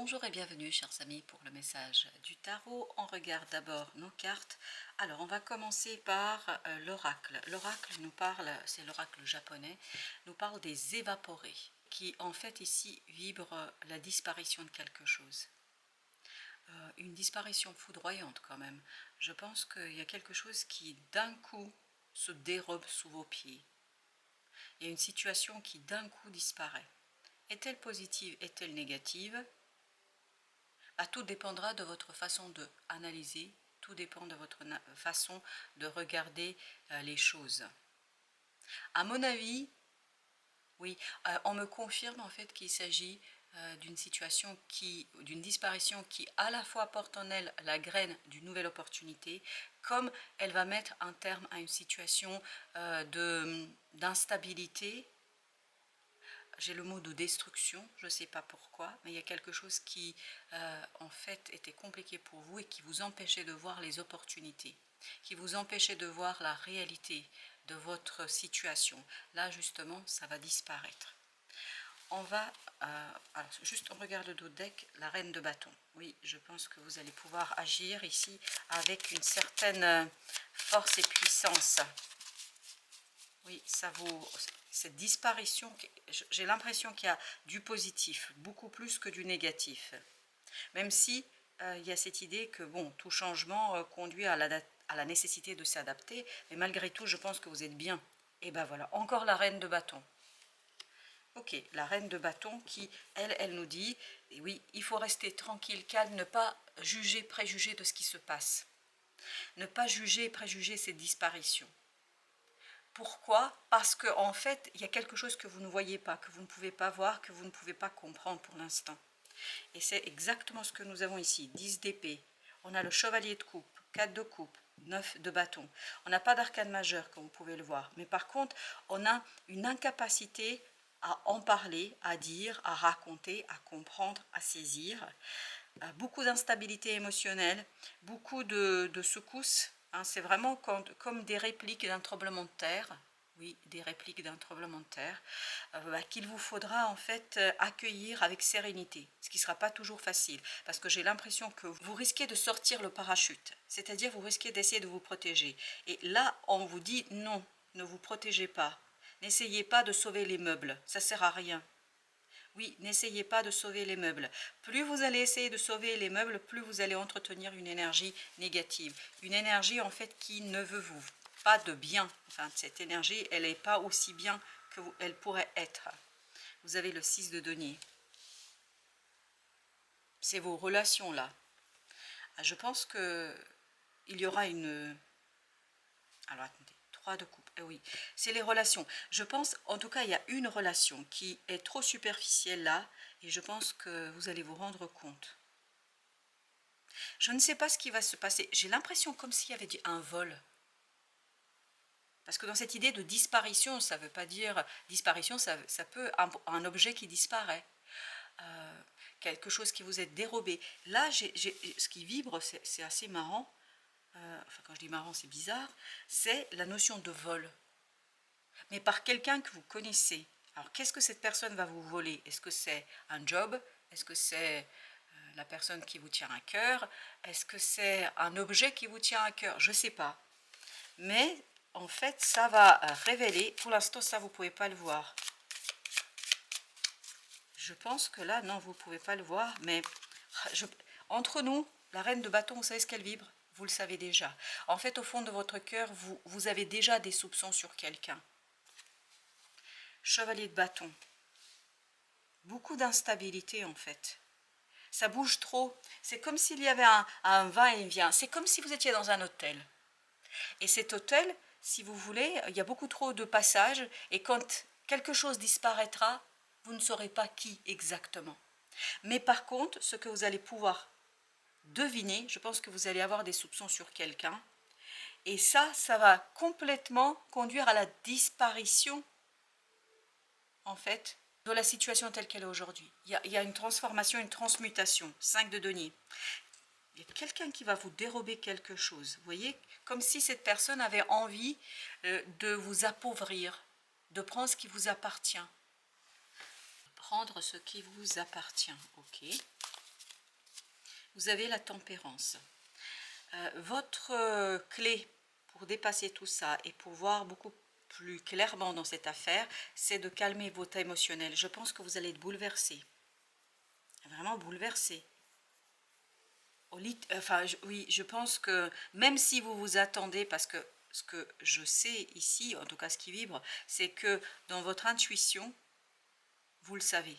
Bonjour et bienvenue chers amis pour le message du tarot. On regarde d'abord nos cartes. Alors on va commencer par l'oracle. L'oracle nous parle, c'est l'oracle japonais, nous parle des évaporés qui en fait ici vibrent la disparition de quelque chose. Une disparition foudroyante quand même. Je pense qu'il y a quelque chose qui d'un coup se dérobe sous vos pieds. Il y a une situation qui d'un coup disparaît. Est-elle positive, est-elle négative? Tout dépendra de votre façon d'analyser, tout dépend de votre façon de regarder les choses. À mon avis, oui, on me confirme en fait qu'il s'agit d'une situation d'une disparition qui à la fois porte en elle la graine d'une nouvelle opportunité, comme elle va mettre un terme à une situation d'instabilité. J'ai le mot de destruction, je ne sais pas pourquoi, mais il y a quelque chose qui en fait était compliqué pour vous et qui vous empêchait de voir les opportunités, qui vous empêchait de voir la réalité de votre situation. Là justement, ça va disparaître. On va, alors juste on regarde le dos de deck, la reine de bâton. Oui, je pense que vous allez pouvoir agir ici avec une certaine force et puissance. Oui, ça vaut cette disparition. J'ai l'impression qu'il y a du positif, beaucoup plus que du négatif. Même si il y a cette idée que bon, tout changement conduit à la nécessité de s'adapter, mais malgré tout, je pense que vous êtes bien. Et ben voilà, encore la reine de bâton. Ok, la reine de bâton qui, elle nous dit, et oui, il faut rester tranquille, calme, ne pas juger, préjuger de ce qui se passe. Ne pas juger, préjuger cette disparition. Pourquoi? Parce qu'en fait, il y a quelque chose que vous ne voyez pas, que vous ne pouvez pas voir, que vous ne pouvez pas comprendre pour l'instant. Et c'est exactement ce que nous avons ici. 10 d'épée, on a le chevalier de coupe, 4 de coupe, 9 de bâton. On n'a pas d'arcane majeur, comme vous pouvez le voir. Mais par contre, on a une incapacité à en parler, à dire, à raconter, à comprendre, à saisir. Beaucoup d'instabilité émotionnelle, beaucoup de secousses. C'est vraiment comme des répliques d'un tremblement de terre. Oui, des répliques d'un tremblement de terre, qu'il vous faudra en fait accueillir avec sérénité, ce qui ne sera pas toujours facile, parce que j'ai l'impression que vous risquez de sortir le parachute, c'est-à-dire vous risquez d'essayer de vous protéger. Et là, on vous dit non, ne vous protégez pas, n'essayez pas de sauver les meubles, ça ne sert à rien. Oui, n'essayez pas de sauver les meubles. Plus vous allez essayer de sauver les meubles, plus vous allez entretenir une énergie négative. Une énergie en fait qui ne veut vous pas de bien. Enfin, cette énergie, elle n'est pas aussi bien qu'elle pourrait être. Vous avez le 6 de denier. C'est vos relations là. Je pense que il y aura une... Alors attendez. 3 de coupe, oui, c'est les relations. Je pense, en tout cas, il y a une relation qui est trop superficielle là, et je pense que vous allez vous rendre compte. Je ne sais pas ce qui va se passer. J'ai l'impression comme s'il y avait un vol. Parce que dans cette idée de disparition, ça ne veut pas dire... Disparition, ça peut un objet qui disparaît. Quelque chose qui vous est dérobé. Là, ce qui vibre, c'est assez marrant. Enfin, quand je dis marrant, c'est bizarre. C'est la notion de vol. Mais par quelqu'un que vous connaissez. Alors, qu'est-ce que cette personne va vous voler? Est-ce que c'est un job? Est-ce que c'est la personne qui vous tient à cœur? Est-ce que c'est un objet qui vous tient à cœur? Je ne sais pas. Mais, en fait, ça va révéler... Pour l'instant, ça, vous ne pouvez pas le voir. Je pense que là, non, vous ne pouvez pas le voir. Mais, entre nous, la reine de bâton, vous savez ce qu'elle vibre? Vous le savez déjà. En fait, au fond de votre cœur, vous avez déjà des soupçons sur quelqu'un. Chevalier de bâton. Beaucoup d'instabilité en fait. Ça bouge trop. C'est comme s'il y avait un va-et-vient. C'est comme si vous étiez dans un hôtel. Et cet hôtel, si vous voulez, il y a beaucoup trop de passages. Et quand quelque chose disparaîtra, vous ne saurez pas qui exactement. Mais par contre, ce que vous allez pouvoir deviner, je pense que vous allez avoir des soupçons sur quelqu'un. Et ça va complètement conduire à la disparition, en fait, de la situation telle qu'elle est aujourd'hui. Il y a une transformation, une transmutation. 5 de denier. Il y a quelqu'un qui va vous dérober quelque chose. Vous voyez, comme si cette personne avait envie de vous appauvrir, de prendre ce qui vous appartient. Prendre ce qui vous appartient, ok. Vous avez la tempérance. Votre clé pour dépasser tout ça et pour voir beaucoup plus clairement dans cette affaire, c'est de calmer votre émotionnel. Je pense que vous allez être bouleversé. Vraiment bouleversé. Enfin, oui, je pense que même si vous vous attendez, parce que ce que je sais ici, en tout cas ce qui vibre, c'est que dans votre intuition, vous le savez.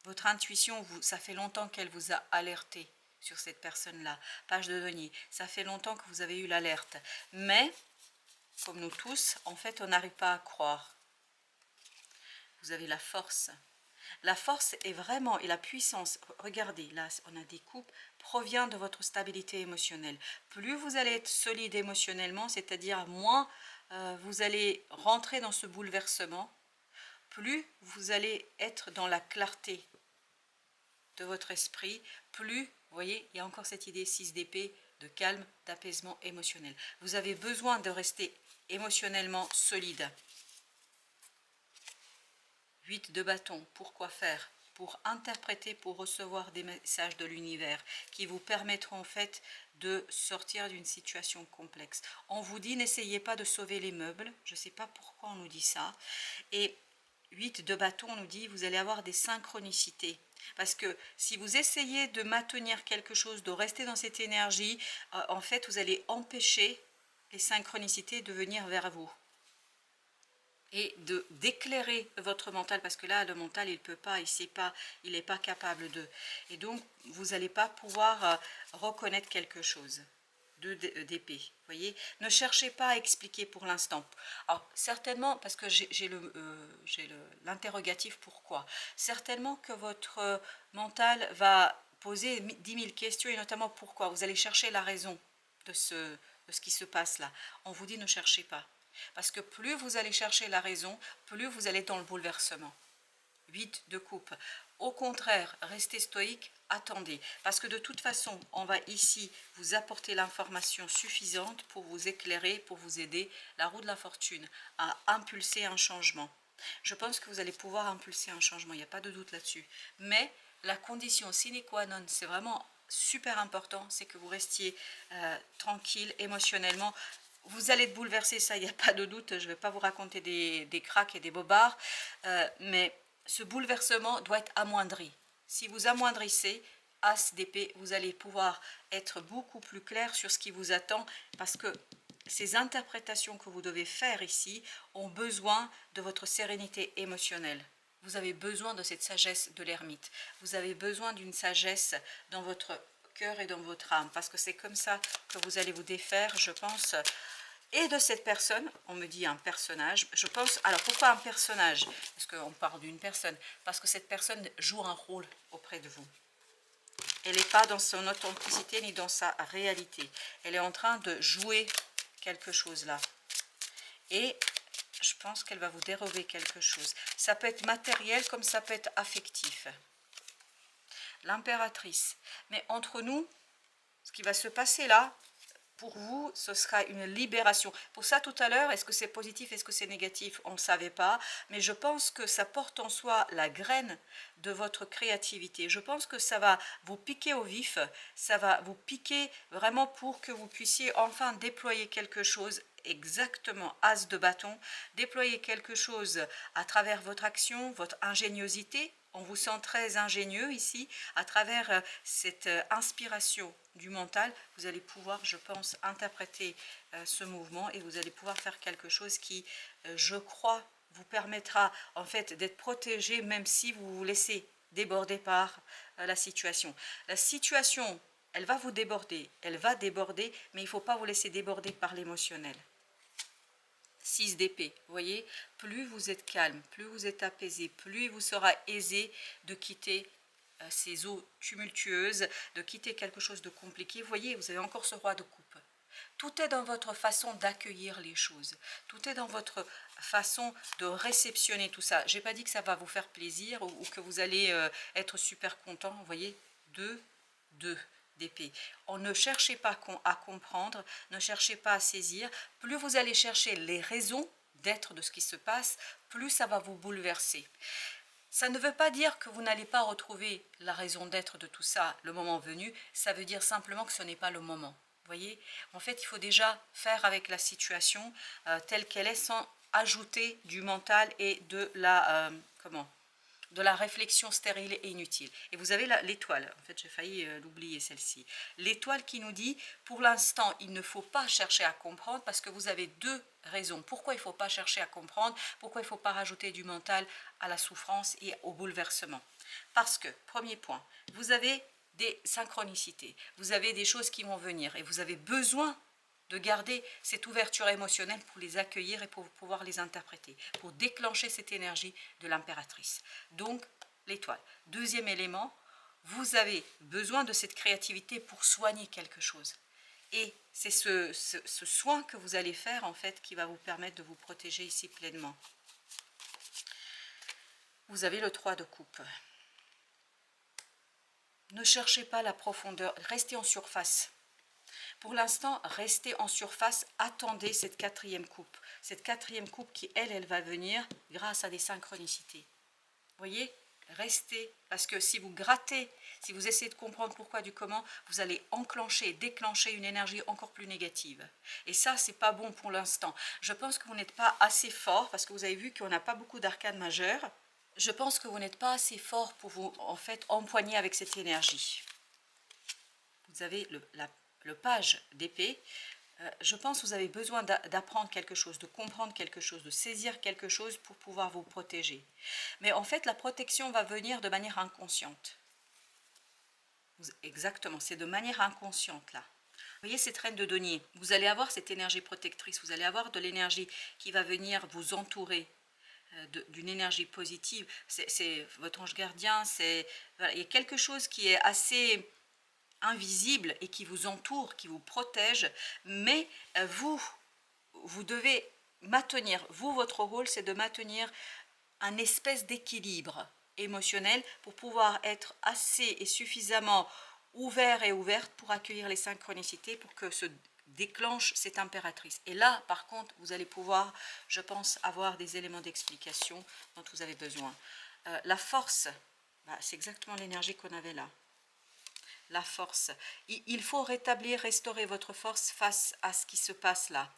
Votre intuition, ça fait longtemps qu'elle vous a alerté sur cette personne-là. Page de denier, ça fait longtemps que vous avez eu l'alerte. Mais, comme nous tous, en fait, on n'arrive pas à croire. Vous avez la force. La force est vraiment, et la puissance, regardez, là on a des coupes, provient de votre stabilité émotionnelle. Plus vous allez être solide émotionnellement, c'est-à-dire moins vous allez rentrer dans ce bouleversement, plus vous allez être dans la clarté de votre esprit, plus, vous voyez, il y a encore cette idée 6 d'épée, de calme, d'apaisement émotionnel. Vous avez besoin de rester émotionnellement solide. 8 de bâton, pourquoi faire? Pour interpréter, pour recevoir des messages de l'univers qui vous permettront en fait de sortir d'une situation complexe. On vous dit n'essayez pas de sauver les meubles, je ne sais pas pourquoi on nous dit ça. Et 8 de bâton, on nous dit vous allez avoir des synchronicités. Parce que si vous essayez de maintenir quelque chose, de rester dans cette énergie, en fait vous allez empêcher les synchronicités de venir vers vous. Et d'éclairer votre mental, parce que là le mental il peut pas, il n'est pas capable de, et donc vous n'allez pas pouvoir reconnaître quelque chose d'épée. Voyez, ne cherchez pas à expliquer pour l'instant. Alors certainement, parce que j'ai l'interrogatif pourquoi, certainement que votre mental va poser 10 000 questions, et notamment pourquoi. Vous allez chercher la raison de ce qui se passe là. On vous dit ne cherchez pas. Parce que plus vous allez chercher la raison, plus vous allez dans le bouleversement. 8 de coupe. Au contraire, restez stoïque, attendez. Parce que de toute façon, on va ici vous apporter l'information suffisante pour vous éclairer, pour vous aider, la roue de la fortune, à impulser un changement. Je pense que vous allez pouvoir impulser un changement, il n'y a pas de doute là-dessus. Mais la condition sine qua non, c'est vraiment super important, c'est que vous restiez tranquille émotionnellement. Vous allez être bouleversé, ça, il n'y a pas de doute. Je ne vais pas vous raconter des cracks et des bobards, mais ce bouleversement doit être amoindri. Si vous amoindrissez, As d'épée, vous allez pouvoir être beaucoup plus clair sur ce qui vous attend, parce que ces interprétations que vous devez faire ici ont besoin de votre sérénité émotionnelle. Vous avez besoin de cette sagesse de l'ermite. Vous avez besoin d'une sagesse dans votre cœur et dans votre âme, parce que c'est comme ça que vous allez vous défaire, je pense. Et de cette personne, on me dit un personnage, je pense, alors pourquoi un personnage? Parce qu'on parle d'une personne, parce que cette personne joue un rôle auprès de vous. Elle n'est pas dans son authenticité ni dans sa réalité. Elle est en train de jouer quelque chose là. Et je pense qu'elle va vous dérober quelque chose. Ça peut être matériel comme ça peut être affectif. L'impératrice. Mais entre nous, ce qui va se passer là, pour vous, ce sera une libération. Pour ça, tout à l'heure, est-ce que c'est positif, est-ce que c'est négatif? On ne savait pas. Mais je pense que ça porte en soi la graine de votre créativité. Je pense que ça va vous piquer au vif. Ça va vous piquer vraiment pour que vous puissiez enfin déployer quelque chose. Exactement, as de bâton. Déployer quelque chose à travers votre action, votre ingéniosité. On vous sent très ingénieux ici. À travers cette inspiration du mental, vous allez pouvoir, je pense, interpréter ce mouvement, et vous allez pouvoir faire quelque chose qui, je crois, vous permettra en fait d'être protégé, même si vous vous laissez déborder par la situation. La situation, elle va vous déborder, elle va déborder, mais il ne faut pas vous laisser déborder par l'émotionnel. 6 d'épée, vous voyez, plus vous êtes calme, plus vous êtes apaisé, plus il vous sera aisé de quitter ces eaux tumultueuses, de quitter quelque chose de compliqué. Vous voyez, vous avez encore ce roi de coupe. Tout est dans votre façon d'accueillir les choses. Tout est dans votre façon de réceptionner tout ça. Je n'ai pas dit que ça va vous faire plaisir ou que vous allez être super content. Vous voyez, 2, 2 d'épée. On ne cherchez pas à comprendre, ne cherchez pas à saisir. Plus vous allez chercher les raisons d'être de ce qui se passe, plus ça va vous bouleverser. Ça ne veut pas dire que vous n'allez pas retrouver la raison d'être de tout ça le moment venu, ça veut dire simplement que ce n'est pas le moment. Vous voyez, en fait, il faut déjà faire avec la situation telle qu'elle est sans ajouter du mental et de la, de la réflexion stérile et inutile. Et vous avez l'étoile, en fait j'ai failli l'oublier celle-ci. L'étoile qui nous dit, pour l'instant, il ne faut pas chercher à comprendre parce que vous avez deux raisons. Pourquoi il ne faut pas chercher à comprendre? Pourquoi il ne faut pas rajouter du mental à la souffrance et au bouleversement? Parce que, premier point, vous avez des synchronicités, vous avez des choses qui vont venir et vous avez besoin de garder cette ouverture émotionnelle pour les accueillir et pour pouvoir les interpréter, pour déclencher cette énergie de l'impératrice. Donc, l'étoile. Deuxième élément, vous avez besoin de cette créativité pour soigner quelque chose. Et c'est ce soin que vous allez faire, en fait, qui va vous permettre de vous protéger ici pleinement. Vous avez le 3 de coupe. Ne cherchez pas la profondeur, restez en surface. Pour l'instant, restez en surface, attendez cette quatrième coupe. Cette quatrième coupe qui, elle va venir grâce à des synchronicités. Vous voyez, restez, parce que si vous grattez, si vous essayez de comprendre pourquoi du comment, vous allez enclencher, déclencher une énergie encore plus négative. Et ça, c'est pas bon pour l'instant. Je pense que vous n'êtes pas assez fort, parce que vous avez vu qu'on n'a pas beaucoup d'arcanes majeures. Je pense que vous n'êtes pas assez fort pour vous, en fait, empoigner avec cette énergie. Vous avez le page d'épée. Je pense que vous avez besoin d'apprendre quelque chose, de comprendre quelque chose, de saisir quelque chose pour pouvoir vous protéger. Mais en fait, la protection va venir de manière inconsciente. Exactement, c'est de manière inconsciente là. Vous voyez cette reine de denier, vous allez avoir cette énergie protectrice, vous allez avoir de l'énergie qui va venir vous entourer d'une énergie positive. C'est votre ange gardien, voilà, il y a quelque chose qui est assez invisible et qui vous entoure, qui vous protège, mais vous devez maintenir, votre rôle c'est de maintenir un espèce d'équilibre émotionnel pour pouvoir être assez et suffisamment ouvert et ouverte pour accueillir les synchronicités, pour que se déclenche cette impératrice. Et là, par contre, vous allez pouvoir, je pense, avoir des éléments d'explication dont vous avez besoin. La force, c'est exactement l'énergie qu'on avait là. La force. Il faut rétablir, restaurer votre force face à ce qui se passe là.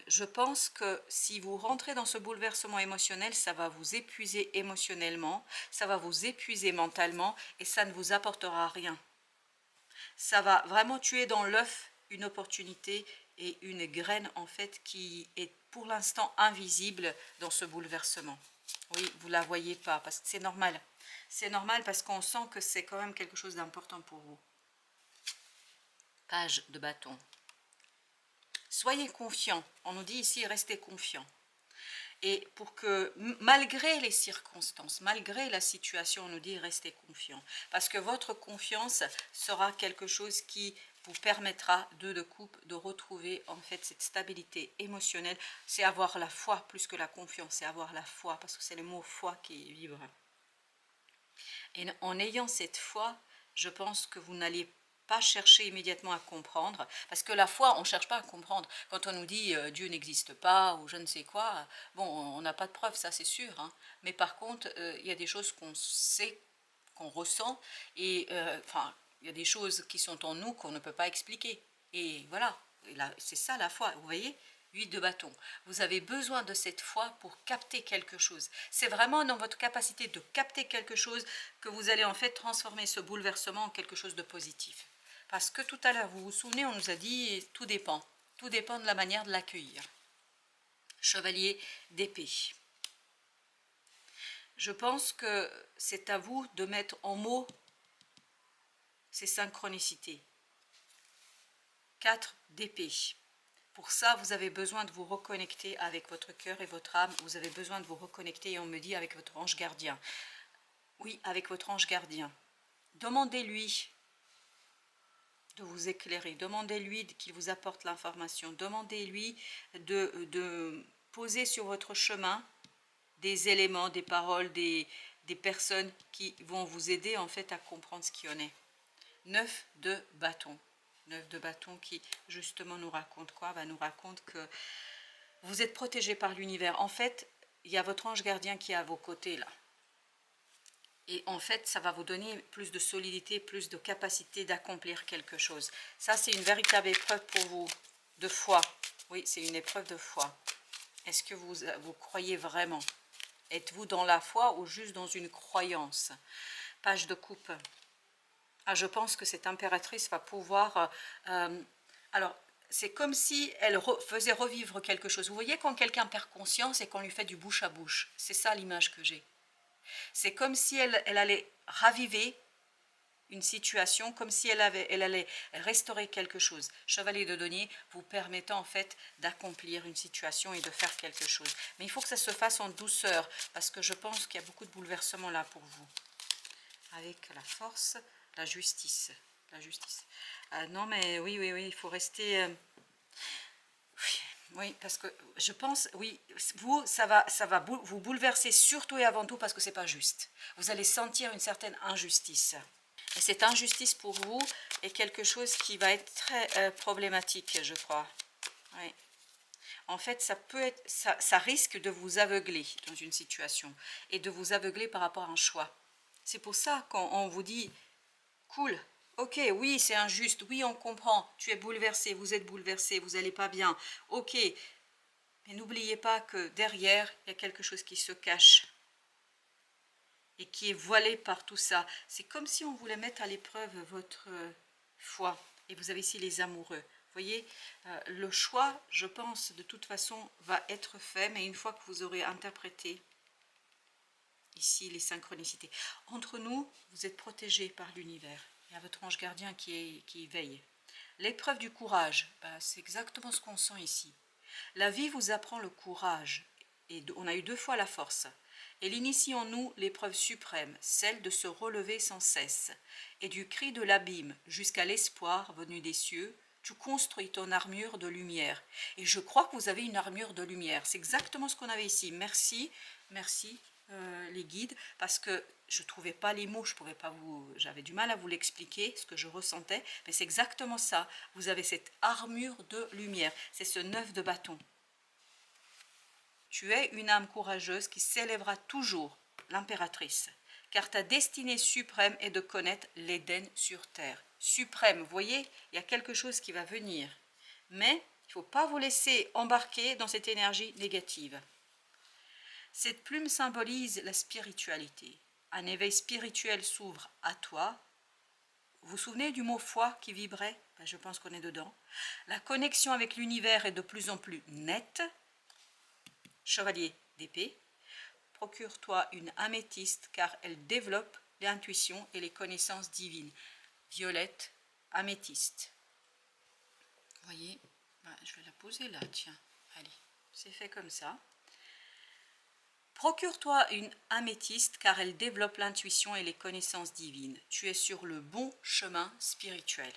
Je pense que si vous rentrez dans ce bouleversement émotionnel, ça va vous épuiser émotionnellement, ça va vous épuiser mentalement et ça ne vous apportera rien. Ça va vraiment tuer dans l'œuf une opportunité et une graine en fait qui est pour l'instant invisible dans ce bouleversement. Oui, vous ne la voyez pas parce que c'est normal. C'est normal parce qu'on sent que c'est quand même quelque chose d'important pour vous. Page de bâton. Soyez confiant. On nous dit ici, restez confiant. Et pour que, malgré les circonstances, malgré la situation, on nous dit, restez confiant. Parce que votre confiance sera quelque chose qui vous permettra, de coupe, de retrouver en fait cette stabilité émotionnelle. C'est avoir la foi plus que la confiance, c'est avoir la foi, parce que c'est le mot foi qui vibre. Et en ayant cette foi, je pense que vous n'allez pas chercher immédiatement à comprendre, parce que la foi, on ne cherche pas à comprendre. Quand on nous dit Dieu n'existe pas ou je ne sais quoi, bon, on n'a pas de preuves, ça c'est sûr, hein. Mais par contre, il y a des choses qu'on sait, qu'on ressent, et enfin, il y a des choses qui sont en nous qu'on ne peut pas expliquer. Et voilà, c'est ça la foi, vous voyez, 8 de bâton. Vous avez besoin de cette foi pour capter quelque chose. C'est vraiment dans votre capacité de capter quelque chose que vous allez en fait transformer ce bouleversement en quelque chose de positif. Parce que tout à l'heure, vous vous souvenez, on nous a dit tout dépend. Tout dépend de la manière de l'accueillir. Chevalier d'épée. Je pense que c'est à vous de mettre en mots ces synchronicités. 4 d'épée. Pour ça, vous avez besoin de vous reconnecter avec votre cœur et votre âme. Vous avez besoin de vous reconnecter, et on me dit, avec votre ange gardien. Oui, avec votre ange gardien. Demandez-lui de vous éclairer. Demandez-lui qu'il vous apporte l'information. Demandez-lui de poser sur votre chemin des éléments, des paroles, des personnes qui vont vous aider en fait à comprendre ce qu'il y en est. 9 de bâton. 9 de bâton qui justement nous raconte quoi? Nous raconte que vous êtes protégé par l'univers. En fait, il y a votre ange gardien qui est à vos côtés là. Et en fait, ça va vous donner plus de solidité, plus de capacité d'accomplir quelque chose. Ça, c'est une véritable épreuve pour vous, de foi. Oui, c'est une épreuve de foi. Est-ce que vous croyez vraiment? Êtes-vous dans la foi ou juste dans une croyance? Page de coupe. Ah, je pense que cette impératrice va pouvoir... alors, c'est comme si elle faisait revivre quelque chose. Vous voyez quand quelqu'un perd conscience et qu'on lui fait du bouche à bouche. C'est ça l'image que j'ai. C'est comme si elle allait raviver une situation, comme si elle allait restaurer quelque chose. Chevalier de denier vous permettant en fait d'accomplir une situation et de faire quelque chose. Mais il faut que ça se fasse en douceur, parce que je pense qu'il y a beaucoup de bouleversements là pour vous. Avec la force, la justice. La justice. Non mais oui, il faut rester... oui, parce que je pense, oui, vous, ça va vous bouleverser surtout et avant tout parce que c'est pas juste. Vous allez sentir une certaine injustice. Et cette injustice pour vous est quelque chose qui va être très problématique, je crois. Oui. En fait, ça peut être, ça risque de vous aveugler dans une situation et de vous aveugler par rapport à un choix. C'est pour ça qu'on vous dit, cool, ok, oui, c'est injuste, oui, on comprend, tu es bouleversé, vous êtes bouleversé, vous n'allez pas bien, ok, mais n'oubliez pas que derrière, il y a quelque chose qui se cache et qui est voilé par tout ça. C'est comme si on voulait mettre à l'épreuve votre foi. Et vous avez ici les amoureux. Vous voyez, le choix, je pense, de toute façon, va être fait, mais une fois que vous aurez interprété ici les synchronicités. Entre nous, vous êtes protégés par l'univers. Il y a votre ange gardien qui veille. L'épreuve du courage, c'est exactement ce qu'on sent ici. La vie vous apprend le courage, et on a eu 2 fois la force. Elle initie en nous l'épreuve suprême, celle de se relever sans cesse. Et du cri de l'abîme jusqu'à l'espoir venu des cieux, tu construis ton armure de lumière. Et je crois que vous avez une armure de lumière. C'est exactement ce qu'on avait ici. Merci, merci les guides, parce que je ne trouvais pas les mots, j'avais du mal à vous l'expliquer, ce que je ressentais, mais c'est exactement ça. Vous avez cette armure de lumière. C'est ce 9 de bâton. Tu es une âme courageuse qui s'élèvera toujours, l'impératrice, car ta destinée suprême est de connaître l'Éden sur terre. Suprême, vous voyez, il y a quelque chose qui va venir. Mais il ne faut pas vous laisser embarquer dans cette énergie négative. Cette plume symbolise la spiritualité. Un éveil spirituel s'ouvre à toi. Vous vous souvenez du mot foi qui vibrait? Je pense qu'on est dedans. La connexion avec l'univers est de plus en plus nette. Chevalier d'épée, procure-toi une améthyste car elle développe l'intuition et les connaissances divines. Violette, améthyste. Vous voyez, je vais la poser là, tiens. Allez, c'est fait comme ça. Procure-toi une améthyste car elle développe l'intuition et les connaissances divines. Tu es sur le bon chemin spirituel.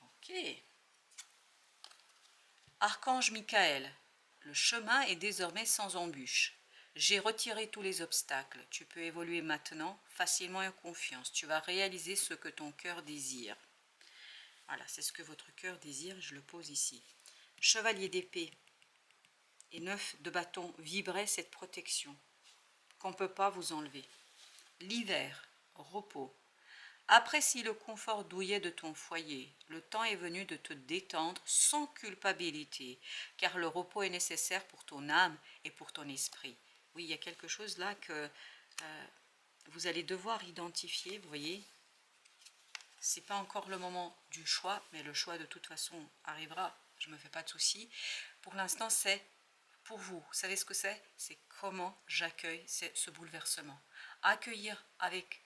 Ok. Archange Michael, le chemin est désormais sans embûche. J'ai retiré tous les obstacles. Tu peux évoluer maintenant facilement et en confiance. Tu vas réaliser ce que ton cœur désire. Voilà, c'est ce que votre cœur désire. Je le pose ici. Chevalier d'épée et 9 de bâton, vibrez cette protection qu'on ne peut pas vous enlever. L'hiver, repos. Apprécie le confort douillet de ton foyer. Le temps est venu de te détendre sans culpabilité, car le repos est nécessaire pour ton âme et pour ton esprit. Oui, il y a quelque chose là que vous allez devoir identifier, vous voyez. Ce n'est pas encore le moment du choix, mais le choix de toute façon arrivera, je ne me fais pas de soucis. Pour l'instant, c'est pour vous. Vous savez ce que c'est? C'est comment j'accueille ce bouleversement. Accueillir avec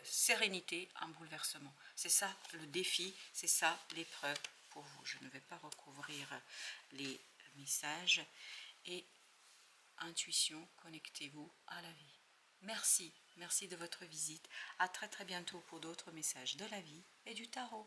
sérénité un bouleversement. C'est ça le défi, c'est ça l'épreuve pour vous. Je ne vais pas recouvrir les messages. Et intuition, connectez-vous à la vie. Merci, merci de votre visite. À très très bientôt pour d'autres messages de la vie et du tarot.